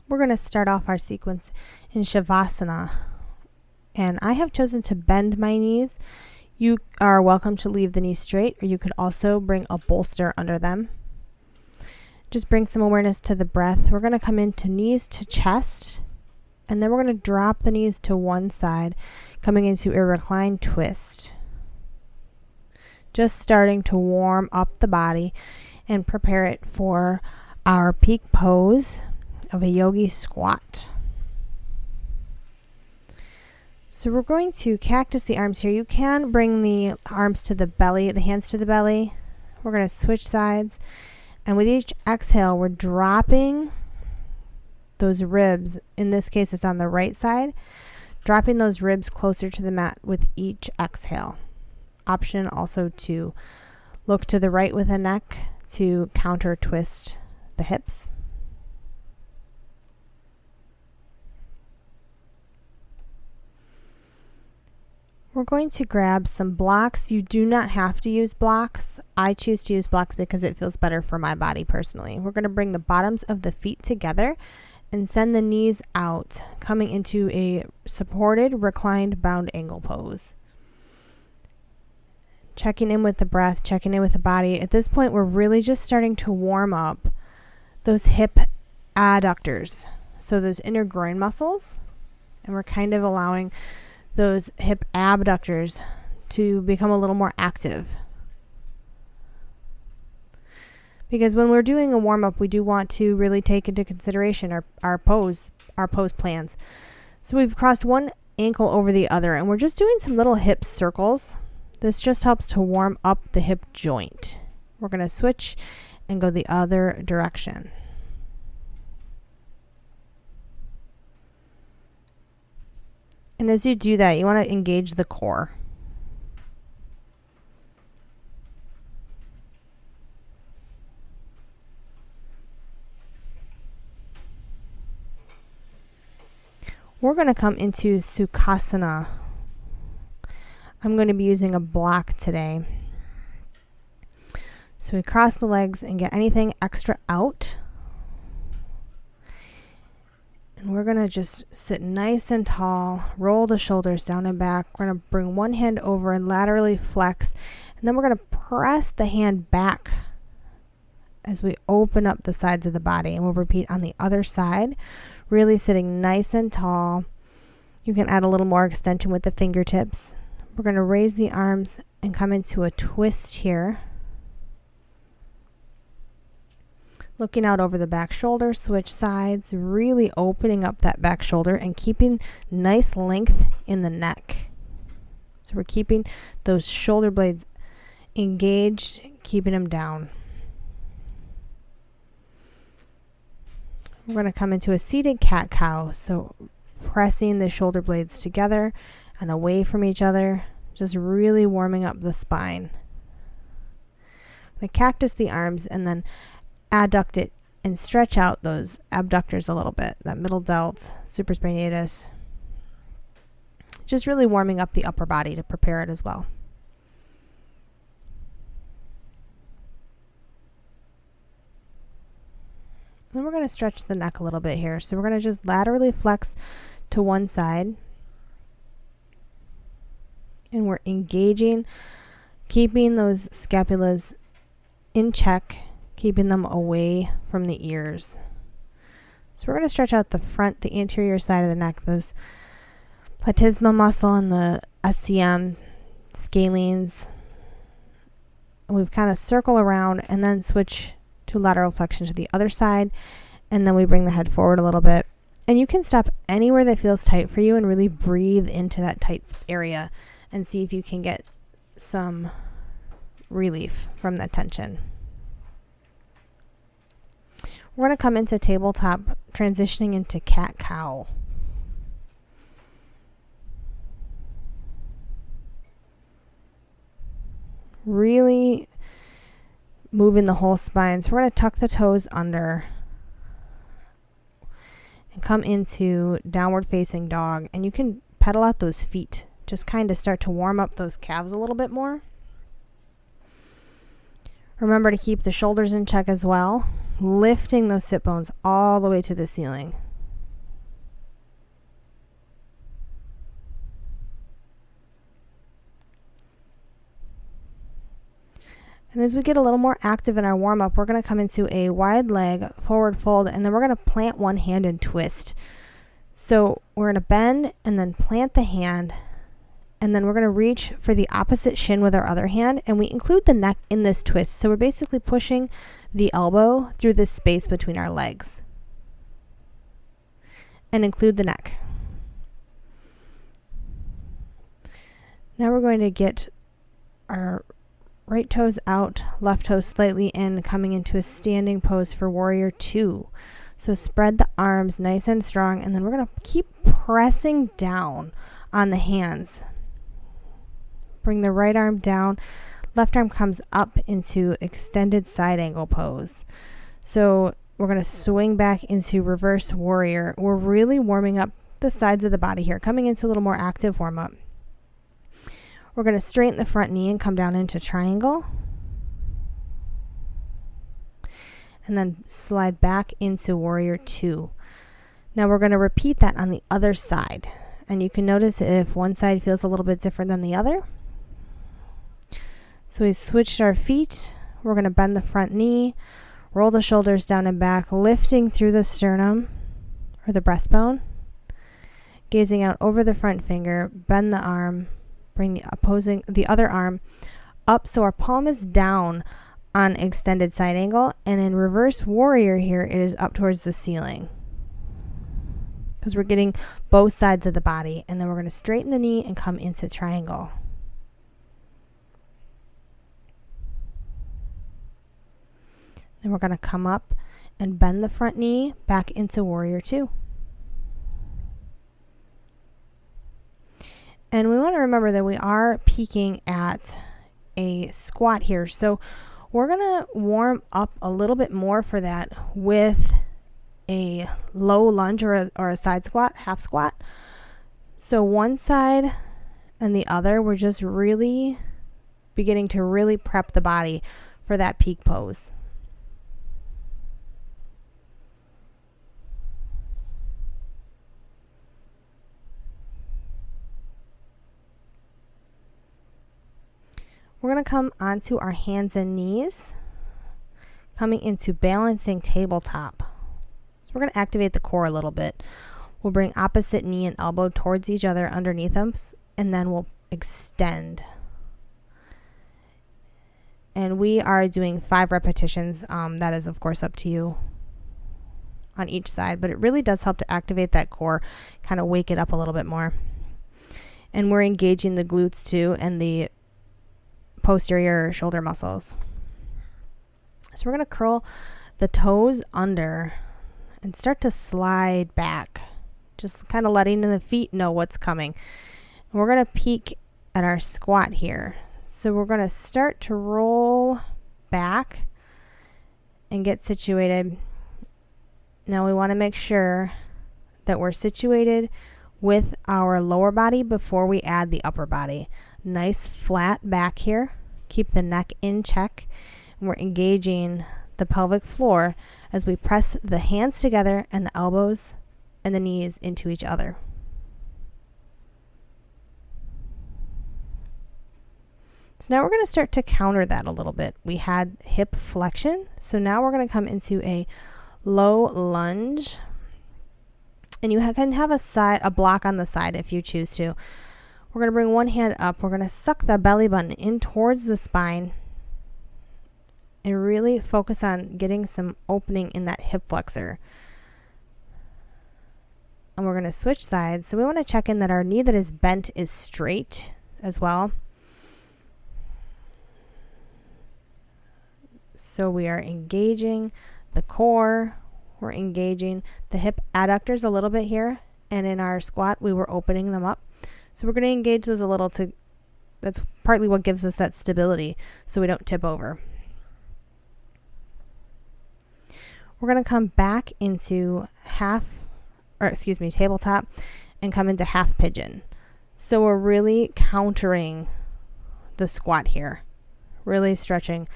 We're going to start off our sequence in Shavasana, and I have chosen to bend my knees. You are welcome to leave the knees straight, or you could also bring a bolster under them. Just bring some awareness to the breath. We're going to come into knees to chest, and then we're going to drop the knees to one side, coming into a reclined twist. Just starting to warm up the body and prepare it for our peak pose of a yogi squat. So we're going to cactus the arms here. You can bring the arms to the belly, the hands to the belly. We're going to switch sides. And with each exhale, we're dropping those ribs. In this case, it's on the right side. Dropping those ribs closer to the mat with each exhale. Option also to look to the right with the neck to counter twist the hips. We're going to grab some blocks. You do not have to use blocks. I choose to use blocks because it feels better for my body personally. We're going to bring the bottoms of the feet together and send the knees out, coming into a supported, reclined, bound angle pose. Checking in with the breath, checking in with the body. At this point, we're really just starting to warm up those hip adductors, so those inner groin muscles, and we're kind of allowing those hip abductors to become a little more active. Because when we're doing a warm-up, we do want to really take into consideration our pose plans. So we've crossed one ankle over the other, and we're just doing some little hip circles. This just helps to warm up the hip joint. We're going to switch and go the other direction. And as you do that, you want to engage the core. We're going to come into Sukhasana. I'm going to be using a block today. So we cross the legs and get anything extra out. And we're going to just sit nice and tall, roll the shoulders down and back. We're going to bring one hand over and laterally flex. And then we're going to press the hand back as we open up the sides of the body. And we'll repeat on the other side, really sitting nice and tall. You can add a little more extension with the fingertips. We're going to raise the arms and come into a twist here. Looking out over the back shoulder, switch sides, really opening up that back shoulder and keeping nice length in the neck. So we're keeping those shoulder blades engaged, keeping them down. We're going to come into a seated cat-cow. So pressing the shoulder blades together and away from each other, just really warming up the spine. I'm going to cactus the arms and then adduct it and stretch out those abductors a little bit, that middle delt, supraspinatus. Just really warming up the upper body to prepare it as well. And we're going to stretch the neck a little bit here. So we're going to just laterally flex to one side. And we're engaging, keeping those scapulas in check, keeping them away from the ears. So we're going to stretch out the front, the anterior side of the neck, those platysma muscle and the SCM, scalenes. And we've kind of circle around and then switch to lateral flexion to the other side. And then we bring the head forward a little bit. And you can stop anywhere that feels tight for you and really breathe into that tight area and see if you can get some relief from that tension. We're going to come into tabletop, transitioning into cat-cow. Really moving the whole spine. So we're going to tuck the toes under and come into downward facing dog. And you can pedal out those feet. Just kind of start to warm up those calves a little bit more. Remember to keep the shoulders in check as well, lifting those sit bones all the way to the ceiling. And as we get a little more active in our warm-up, we're going to come into a wide leg forward fold, and then we're going to plant one hand and twist. So we're going to bend and then plant the hand, and then we're going to reach for the opposite shin with our other hand, and we include the neck in this twist. So we're basically pushing the elbow through this space between our legs and include the neck. Now we're going to get our right toes out, left toes slightly in, coming into a standing pose for Warrior Two. So spread the arms nice and strong, and then we're going to keep pressing down on the hands. Bring the right arm down, left arm comes up into extended side angle pose. So we're going to swing back into Reverse Warrior. We're really warming up the sides of the body here, coming into a little more active warm up. We're going to straighten the front knee and come down into triangle. And then slide back into Warrior Two. Now we're going to repeat that on the other side. And you can notice if one side feels a little bit different than the other. So we switched our feet. We're going to bend the front knee, roll the shoulders down and back, lifting through the sternum or the breastbone. Gazing out over the front finger, bend the arm. Bring the other arm up so our palm is down on extended side angle, and in Reverse Warrior here it is up towards the ceiling because we're getting both sides of the body. And then we're going to straighten the knee and come into triangle. Then we're going to come up and bend the front knee back into Warrior Two. And we want to remember that we are peaking at a squat here. So we're going to warm up a little bit more for that with a low lunge or a side squat, half squat. So one side and the other, we're just really beginning to really prep the body for that peak pose. We're going to come onto our hands and knees, coming into balancing tabletop. So we're going to activate the core a little bit. We'll bring opposite knee and elbow towards each other underneath them, and then we'll extend. And we are doing 5 repetitions. That is, of course, up to you on each side, but it really does help to activate that core, kind of wake it up a little bit more. And we're engaging the glutes too and the posterior shoulder muscles. So we're going to curl the toes under and start to slide back, just kind of letting the feet know what's coming. And we're going to peek at our squat here. So we're going to start to roll back and get situated. Now we want to make sure that we're situated with our lower body before we add the upper body. Nice flat back here. Keep the neck in check. And we're engaging the pelvic floor as we press the hands together and the elbows and the knees into each other. So now we're going to start to counter that a little bit. We had hip flexion. So now we're going to come into a low lunge. And you can have a block on the side if you choose to. We're going to bring one hand up. We're going to suck the belly button in towards the spine and really focus on getting some opening in that hip flexor. And we're going to switch sides. So we want to check in that our knee that is bent is straight as well. So we are engaging the core. We're engaging the hip adductors a little bit here. And in our squat, we were opening them up. So we're going to engage those a little that's partly what gives us that stability so we don't tip over. We're going to come back into tabletop and come into half pigeon. So we're really countering the squat here, really stretching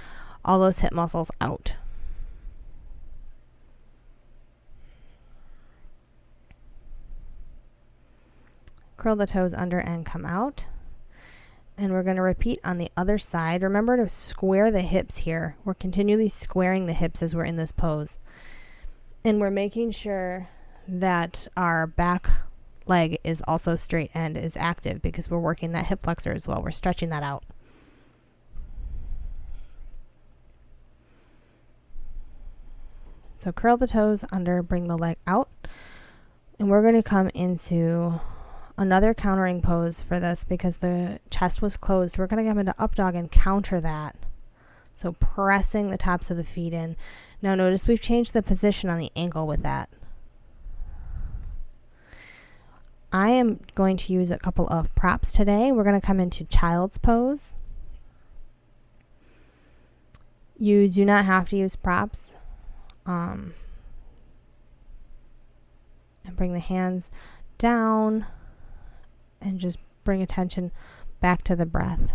all those hip muscles out. Curl the toes under and come out. And we're going to repeat on the other side. Remember to square the hips here. We're continually squaring the hips as we're in this pose. And we're making sure that our back leg is also straight and is active because we're working that hip flexor as well. We're stretching that out. So curl the toes under, bring the leg out. And we're going to come into another countering pose for this because the chest was closed. We're going to come into up dog and counter that. So pressing the tops of the feet in. Now notice we've changed the position on the ankle with that. I am going to use a couple of props today. We're going to come into child's pose. You do not have to use props. And bring the hands down and just bring attention back to the breath.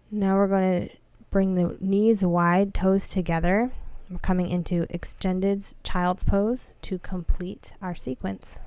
Now we're going to bring the knees wide, toes together. We're coming into extended child's pose to complete our sequence.